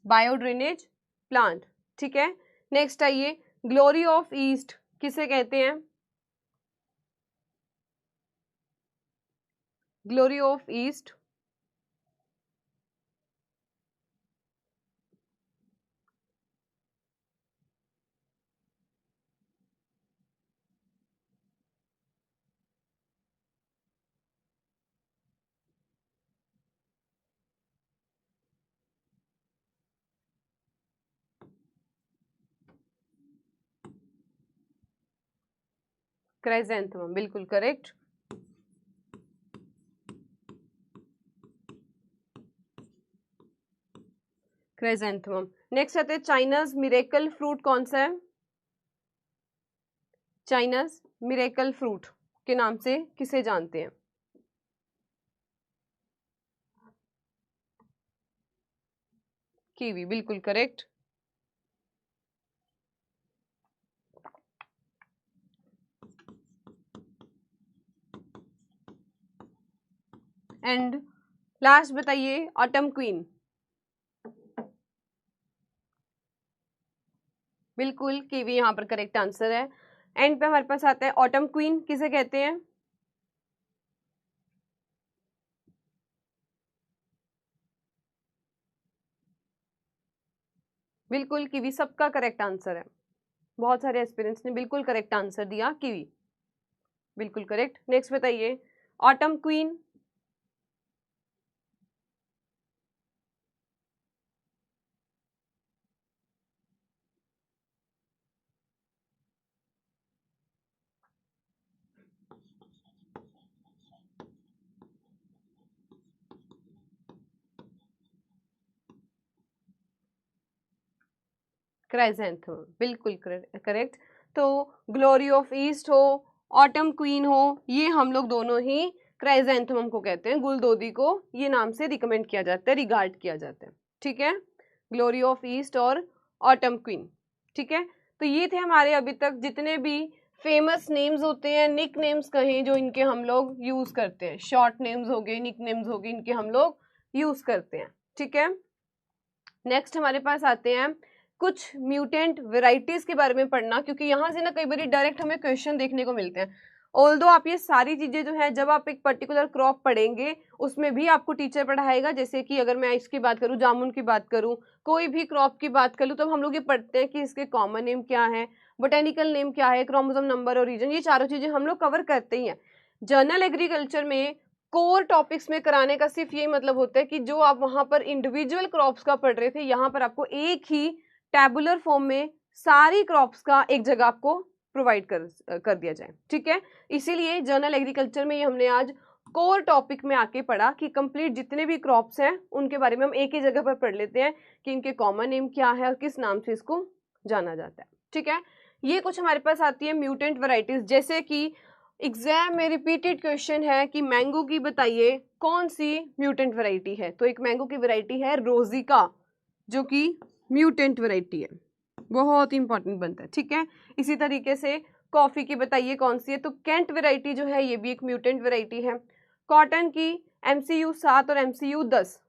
बायो ड्रेनेज प्लांट, ठीक है। नेक्स्ट आइए, ग्लोरी ऑफ ईस्ट किसे कहते हैं? ग्लोरी ऑफ ईस्ट क्राइजेंथेमम, बिल्कुल करेक्ट। क्राइजेंथेमम। नेक्स्ट आते हैं, चाइनाज मिरेकल फ्रूट कौन सा है? चाइनाज मिरेकल फ्रूट के नाम से किसे जानते हैं? कीवी, बिल्कुल करेक्ट। एंड लास्ट बताइए, ऑटम क्वीन, बिल्कुल कीवी यहाँ पर करेक्ट आंसर है। एंड पे हमारे पास आता है, ऑटम क्वीन किसे कहते हैं? बिल्कुल कीवी सबका करेक्ट आंसर है, बहुत सारे एस्पिरेंट्स ने बिल्कुल करेक्ट आंसर दिया कीवी, बिल्कुल करेक्ट। नेक्स्ट बताइए, ऑटम क्वीन क्राइजेंथेमम, बिल्कुल करेक्ट। तो ग्लोरी ऑफ ईस्ट हो, ऑटम क्वीन हो, ये हम लोग दोनों ही क्राइजेंथेमम को कहते हैं, गुलदोदी को ये नाम से रिकमेंड किया जाता है, रिगार्ड किया जाता है, ठीक है, ग्लोरी ऑफ ईस्ट और ऑटम क्वीन, ठीक है। तो ये थे हमारे अभी तक जितने भी फेमस नेम्स होते हैं, निक नेम्स कहें, जो इनके हम लोग यूज करते हैं, शॉर्ट नेम्स हो गए, निक नेम्स हो गए, इनके हम लोग यूज करते हैं, ठीक है। नेक्स्ट हमारे पास आते हैं कुछ म्यूटेंट वेराइटीज के बारे में पढ़ना, क्योंकि यहाँ से ना कई बार डायरेक्ट हमें क्वेश्चन देखने को मिलते हैं। ऑल्दो आप ये सारी चीजें जो है जब आप एक पर्टिकुलर क्रॉप पढ़ेंगे उसमें भी आपको टीचर पढ़ाएगा, जैसे कि अगर मैं इसकी बात करूँ, जामुन की बात करूँ, कोई भी क्रॉप की बात करूँ, तो हम लोग ये पढ़ते हैं कि इसके कॉमन नेम क्या है, बोटेनिकल नेम क्या है, क्रोमोसोम नंबर और रीजन, ये चारों चीजें हम लोग कवर करते ही हैं। जर्नल एग्रीकल्चर में कोर टॉपिक्स में कराने का सिर्फ यही मतलब होता है कि जो आप वहां पर इंडिविजुअल क्रॉप्स का पढ़ रहे थे, यहाँ पर आपको एक ही टैबुलर फॉर्म में सारी क्रॉप्स का एक जगह आपको प्रोवाइड कर दिया जाए, ठीक है। इसीलिए जर्नल एग्रीकल्चर में ये हमने आज कोर टॉपिक में आके पढ़ा कि कंप्लीट जितने भी क्रॉप्स हैं उनके बारे में हम एक ही जगह पर पढ़ लेते हैं कि इनके कॉमन नेम क्या है और किस नाम से इसको जाना जाता है, ठीक है। ये कुछ हमारे पास आती है म्यूटेंट वैरायटीज, जैसे कि एग्जाम में रिपीटेड क्वेश्चन है कि मैंगो की बताइए कौन सी म्यूटेंट वैरायटी है। तो एक मैंगो की वैरायटी है रोजिका, जो कि म्यूटेंट वैरायटी है, बहुत इंपॉर्टेंट बनता है, ठीक है। इसी तरीके से कॉफी की बताइए कौन सी है, तो कैंट वैरायटी जो है ये भी एक म्यूटेंट वैरायटी है। कॉटन की MCU 7 और MCU 10,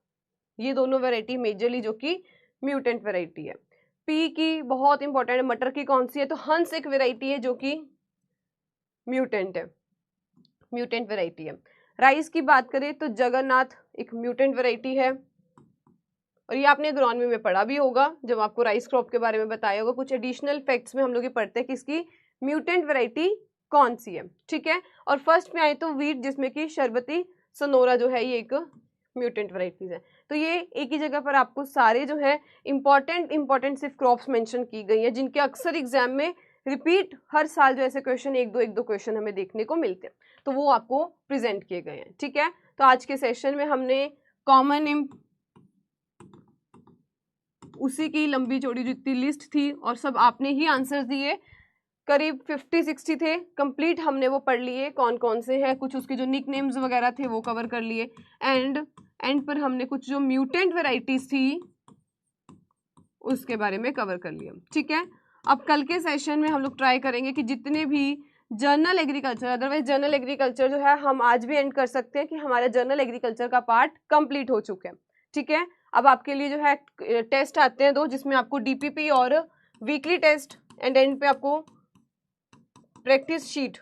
ये दोनों वैरायटी मेजरली जो कि म्यूटेंट वैरायटी है। पी की बहुत इंपॉर्टेंट है, मटर की कौन सी है, तो हंस एक वैरायटी है जो कि म्यूटेंट है, म्यूटेंट वैरायटी है। राइस की बात करें तो जगन्नाथ एक म्यूटेंट वैरायटी है, और ये आपने एग्रोनॉमी में पढ़ा भी होगा जब आपको राइस क्रॉप के बारे में बताया होगा। कुछ एडिशनल फैक्ट्स में हम लोग ये पढ़ते हैं कि इसकी म्यूटेंट वैरायटी कौन सी है, ठीक है। और फर्स्ट में आए तो वीट, जिसमें कि शरबती सनोरा जो है ये एक म्यूटेंट वैरायटीज है। तो ये एक ही जगह पर आपको सारे जो है इंपॉर्टेंट सिर्फ क्रॉप्स मेंशन की गई है, जिनके अक्सर एग्जाम में रिपीट हर साल जो ऐसे क्वेश्चन एक दो क्वेश्चन हमें देखने को मिलते हैं, तो वो आपको प्रेजेंट किए गए हैं, ठीक है। तो आज के सेशन में हमने कॉमन नेम, उसी की लंबी चौड़ी जितनी लिस्ट थी और सब आपने ही आंसर दिए, करीब 50-60 थे, कंप्लीट हमने वो पढ़ लिए कौन कौन से हैं। कुछ उसके जो निक नेम्स वगैरह थे वो कवर कर लिए, एंड पर हमने कुछ जो म्यूटेंट वेराइटीज थी उसके बारे में कवर कर लिया, ठीक है। अब कल के सेशन में हम लोग ट्राई करेंगे कि जितने भी journal agriculture, otherwise journal agriculture जो है हम आज भी एंड कर सकते हैं कि हमारा जर्नल एग्रीकल्चर का पार्ट कंप्लीट हो चुका है, ठीक है। अब आपके लिए जो है टेस्ट आते हैं दो, जिसमें आपको DPP और वीकली टेस्ट, एंड पे आपको प्रैक्टिस शीट,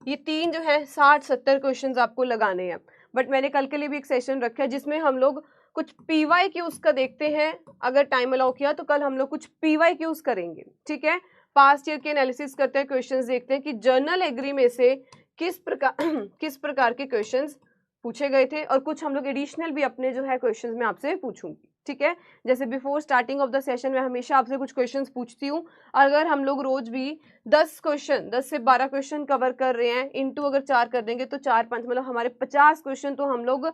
ये तीन जो है 60-70 क्वेश्चंस आपको लगाने हैं। बट मैंने कल के लिए भी एक सेशन रखा है जिसमें हम लोग कुछ PYQs का देखते हैं, अगर टाइम अलाउ किया तो कल हम लोग कुछ PYQs करेंगे, ठीक है। पास्ट ईयर के एनालिसिस करते हैं, क्वेश्चंस देखते हैं कि जर्नल एग्री में से किस प्रकार के क्वेश्चंस पूछे गए थे, और कुछ हम लोग एडिशनल भी अपने जो है क्वेश्चंस में आपसे पूछूंगी, ठीक है। जैसे before starting of the session में हमेशा आपसे कुछ क्वेश्चंस पूछती हूँ, अगर हम लोग रोज भी 10 से 12 क्वेश्चन कवर कर रहे हैं, इनटू अगर 4 कर देंगे तो 4-5 मतलब हमारे 50 क्वेश्चन तो हम लोग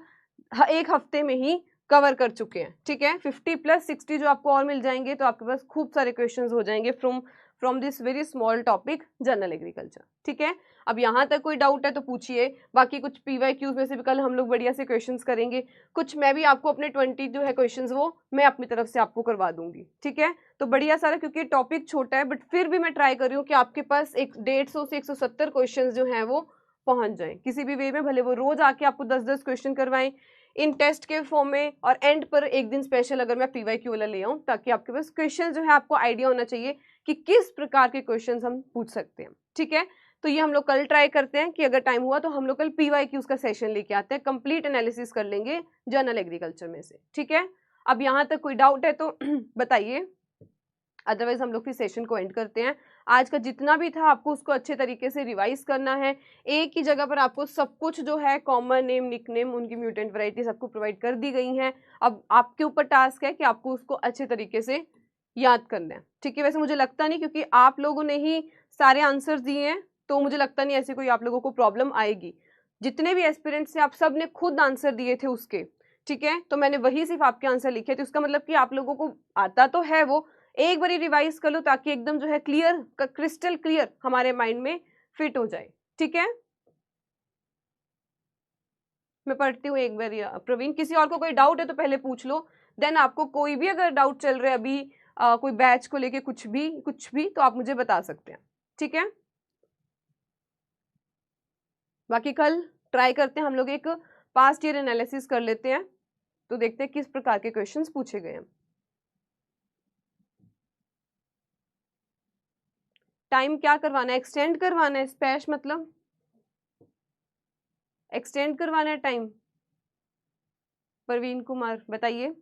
एक हफ्ते में ही कवर कर चुके हैं, ठीक है। 50+60 जो आपको और मिल जाएंगे, तो आपके पास खूब सारे क्वेश्चंस हो जाएंगे from this very small topic journal agriculture, ठीक है। अब यहाँ तक कोई डाउट है तो पूछिए, बाकी कुछ PYQs में से भी कल हम लोग बढ़िया से क्वेश्चंस करेंगे, कुछ मैं भी आपको अपने 20 जो है क्वेश्चंस वो मैं अपनी तरफ से आपको करवा दूंगी, ठीक है। तो बढ़िया सारा, क्योंकि टॉपिक छोटा है बट फिर भी मैं ट्राई कर रही हूँ कि आपके पास 150 से 170 क्वेश्चन जो है वो पहुंच जाए किसी भी वे में, भले वो रोज आके आपको 10-10 क्वेश्चन करवाएं इन टेस्ट के फॉर्म में, और एंड पर एक दिन स्पेशल अगर मैं PYQ वाला ले आऊं, ताकि आपके पास क्वेश्चन जो है आपको आइडिया होना चाहिए कि किस प्रकार के क्वेश्चंस हम पूछ सकते हैं, ठीक है। तो ये हम लोग कल ट्राई करते हैं कि अगर टाइम हुआ तो हम लोग कल PYQs का सेशन लेके आते हैं, कंप्लीट एनालिसिस कर लेंगे जर्नल एग्रीकल्चर में से, ठीक है। अब यहाँ तक कोई डाउट है तो बताइए, अदरवाइज हम लोग फिर सेशन को एंड करते हैं। आज का जितना भी था आपको उसको अच्छे तरीके से रिवाइज करना है, एक ही जगह पर आपको सब कुछ जो है कॉमन नेम, निक नेम, उनकी म्यूटेंट वैरायटी सबको प्रोवाइड कर दी गई हैं। अब आपके ऊपर टास्क है कि आपको उसको अच्छे तरीके से याद करना है, ठीक है। वैसे मुझे लगता नहीं, क्योंकि आप लोगों ने ही सारे आंसर दिए हैं, तो मुझे लगता नहीं ऐसी कोई आप लोगों को प्रॉब्लम आएगी। जितने भी एस्पिरेंट्स थे आप सब ने खुद आंसर दिए थे उसके, ठीक है। तो मैंने वही सिर्फ आपके आंसर लिखे थे, उसका मतलब कि आप लोगों को आता तो है, वो एक बार रिवाइज कर लो ताकि एकदम जो है क्लियर, क्रिस्टल क्लियर हमारे माइंड में फिट हो जाए, ठीक है। मैं पढ़ती हूँ एक बार। प्रवीण, किसी और को कोई डाउट है तो पहले पूछ लो, देन आपको कोई भी अगर डाउट चल रहा है अभी कोई बैच को लेके कुछ भी तो आप मुझे बता सकते हैं, ठीक है। बाकी कल ट्राई करते हैं हम लोग एक पास्ट ईयर एनालिसिस कर लेते हैं, तो देखते हैं किस प्रकार के क्वेश्चंस पूछे गए हैं। टाइम क्या करवाना है, एक्सटेंड करवाना है, स्पेश मतलब एक्सटेंड करवाना है टाइम। प्रवीण कुमार बताइए।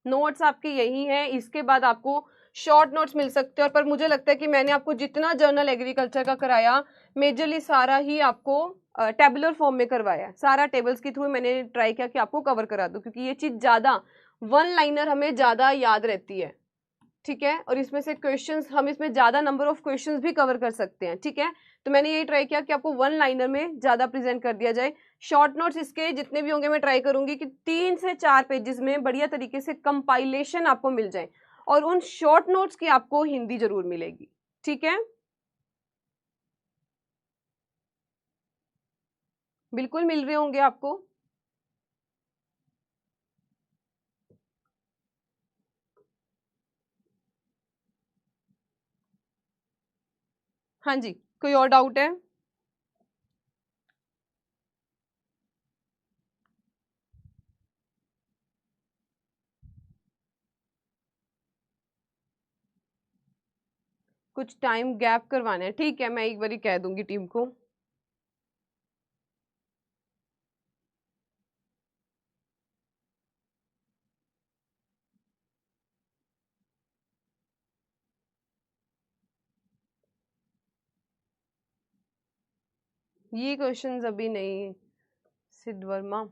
नोट्स आपके यही हैं, इसके बाद आपको शॉर्ट नोट्स मिल सकते हैं। और पर मुझे लगता है कि मैंने आपको जितना जर्नल एग्रीकल्चर का कराया मेजरली सारा ही आपको टेबुलर फॉर्म में करवाया है। सारा टेबल्स के थ्रू मैंने ट्राई किया कि आपको कवर करा दूं, क्योंकि ये चीज़ ज़्यादा वन लाइनर हमें ज़्यादा याद रहती है, ठीक है। और इसमें से क्वेश्चंस हम इसमें ज़्यादा नंबर ऑफ क्वेश्चंस भी कवर कर सकते हैं, ठीक है। तो मैंने यही ट्राई किया कि आपको वन लाइनर में ज़्यादा प्रेजेंट कर दिया जाए। शॉर्ट नोट्स इसके जितने भी होंगे मैं ट्राई करूंगी कि 3 से 4 पेजेस में बढ़िया तरीके से कंपाइलेशन आपको मिल जाए, और उन शॉर्ट नोट्स की आपको हिंदी जरूर मिलेगी, ठीक है। बिल्कुल मिल रहे होंगे आपको। हाँ जी, कोई और डाउट है? कुछ टाइम गैप करवाना है, ठीक है, मैं एक बारी कह दूंगी टीम को। ये क्वेश्चंस अभी नहीं। सिद्ध वर्मा,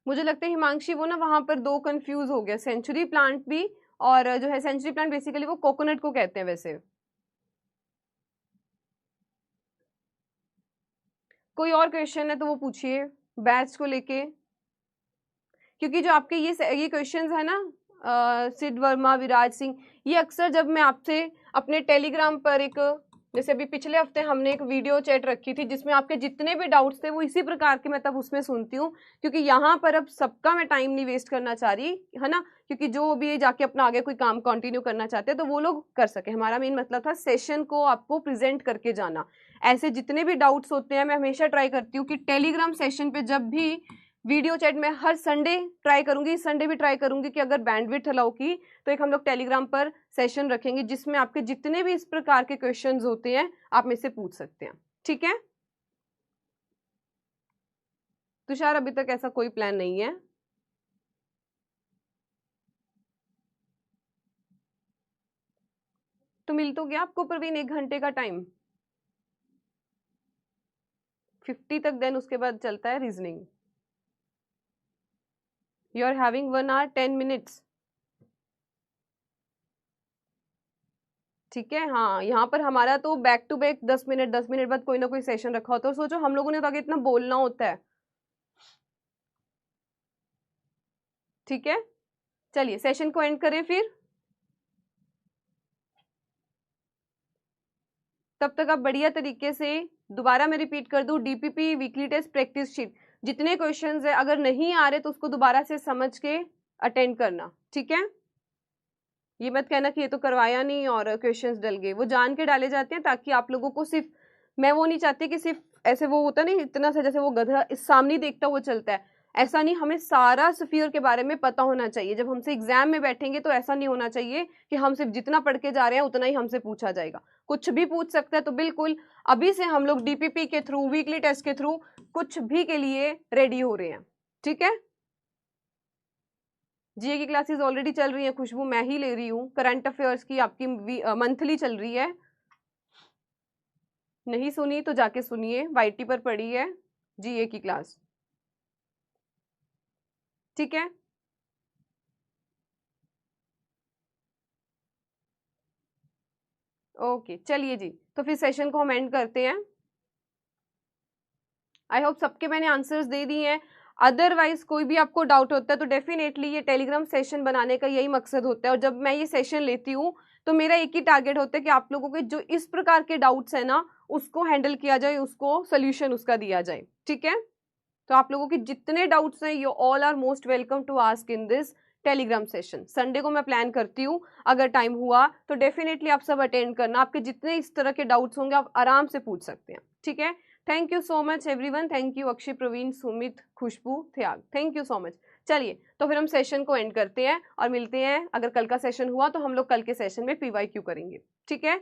मुझे लगता है हिमांशी वो ना वहां पर दो कंफ्यूज हो गया, सेंचुरी प्लांट भी, और जो है सेंचुरी प्लांट बेसिकली वो कोकोनट को कहते हैं वैसे। कोई और क्वेश्चन है तो वो पूछिए बैच को लेके, क्योंकि जो आपके ये क्वेश्चंस है ना सिद्ध वर्मा, विराज सिंह, ये अक्सर जब मैं आपसे अपने टेलीग्राम पर एक, जैसे अभी पिछले हफ्ते हमने एक वीडियो चैट रखी थी जिसमें आपके जितने भी डाउट्स थे वो इसी प्रकार के मैं तब उसमें सुनती हूँ, क्योंकि यहाँ पर अब सबका मैं टाइम नहीं वेस्ट करना चाह रही, है ना, क्योंकि जो भी जाके अपना आगे कोई काम कंटिन्यू करना चाहते हैं तो वो लोग कर सके। हमारा मेन मतलब था सेशन को आपको प्रेजेंट करके जाना। ऐसे जितने भी डाउट्स होते हैं मैं हमेशा ट्राई करती हूँ कि टेलीग्राम सेशन पे जब भी वीडियो चैट में हर संडे ट्राई करूंगी, इस संडे भी ट्राई करूंगी कि अगर बैंडविड्थ अलाउ की तो एक हम लोग टेलीग्राम पर सेशन रखेंगे जिसमें आपके जितने भी इस प्रकार के क्वेश्चंस होते हैं आप मेरे से पूछ सकते हैं, ठीक है। तुषार अभी तक ऐसा कोई प्लान नहीं है। तो मिल तो गया आपको प्रवीण 1 घंटे का टाइम 50 तक, देन उसके बाद चलता है reasoning. You are having 1 hour 10 minutes, ठीक है। हाँ, यहाँ पर हमारा तो बैक टू बैक 10 मिनट बाद कोई ना कोई सेशन रखा होता है, और सोचो हम लोगों ने तो आगे इतना बोलना होता है, ठीक है। चलिए सेशन को एंड करें फिर। तब तक आप बढ़िया तरीके से, दोबारा मैं रिपीट कर दूं, DPP weekly test practice sheet जितने क्वेश्चंस है अगर नहीं आ रहे तो उसको दोबारा से समझ के अटेंड करना, ठीक है। ये मत कहना कि ये तो करवाया नहीं और क्वेश्चंस डल गए, वो जान के डाले जाते हैं ताकि आप लोगों को सिर्फ, मैं वो नहीं चाहती कि सिर्फ ऐसे वो होता नहीं इतना सा जैसे वो गधा इस सामने देखता वो चलता है, ऐसा नहीं, हमें सारा स्फीयर के बारे में पता होना चाहिए। जब हमसे एग्जाम में बैठेंगे तो ऐसा नहीं होना चाहिए कि हम सिर्फ जितना पढ़ के जा रहे हैं उतना ही हमसे पूछा जाएगा, कुछ भी पूछ सकता है। तो बिल्कुल अभी से हम लोग डीपीपी के थ्रू, वीकली टेस्ट के थ्रू कुछ भी के लिए रेडी हो रहे हैं, ठीक है। जीए की क्लासेस ऑलरेडी चल रही है, खुशबू मैं ही ले रही हूँ। करंट अफेयर्स की आपकी मंथली चल रही है, नहीं सुनी तो जाके सुनिए, वाईटी पर पड़ी है जीए की क्लास, ठीक है। ओके चलिए जी, तो फिर सेशन को हम एंड करते हैं। आई होप सबके मैंने आंसर्स दे दिए हैं। अदरवाइज कोई भी आपको डाउट होता है तो डेफिनेटली ये टेलीग्राम सेशन बनाने का यही मकसद होता है, और जब मैं ये सेशन लेती हूँ तो मेरा एक ही टारगेट होता है कि आप लोगों के जो इस प्रकार के डाउट्स है ना उसको हैंडल किया जाए, उसको सोल्यूशन उसका दिया जाए, ठीक है। तो आप लोगों के जितने डाउट्स हैं you all are most welcome to ask in this Telegram session. Sunday को मैं प्लान करती हूँ, अगर टाइम हुआ तो डेफिनेटली आप सब अटेंड करना। आपके जितने इस तरह के डाउट्स होंगे आप आराम से पूछ सकते हैं, ठीक है। Thank you so much everyone, thank you Akshay, Praveen, Sumit, Khushboo, Tyag, thank you so much. चलिए तो फिर हम सेशन को एंड करते हैं और मिलते हैं, अगर कल का सेशन हुआ तो हम लोग कल के सेशन में पीवाईक्यू करेंगे, ठीक है।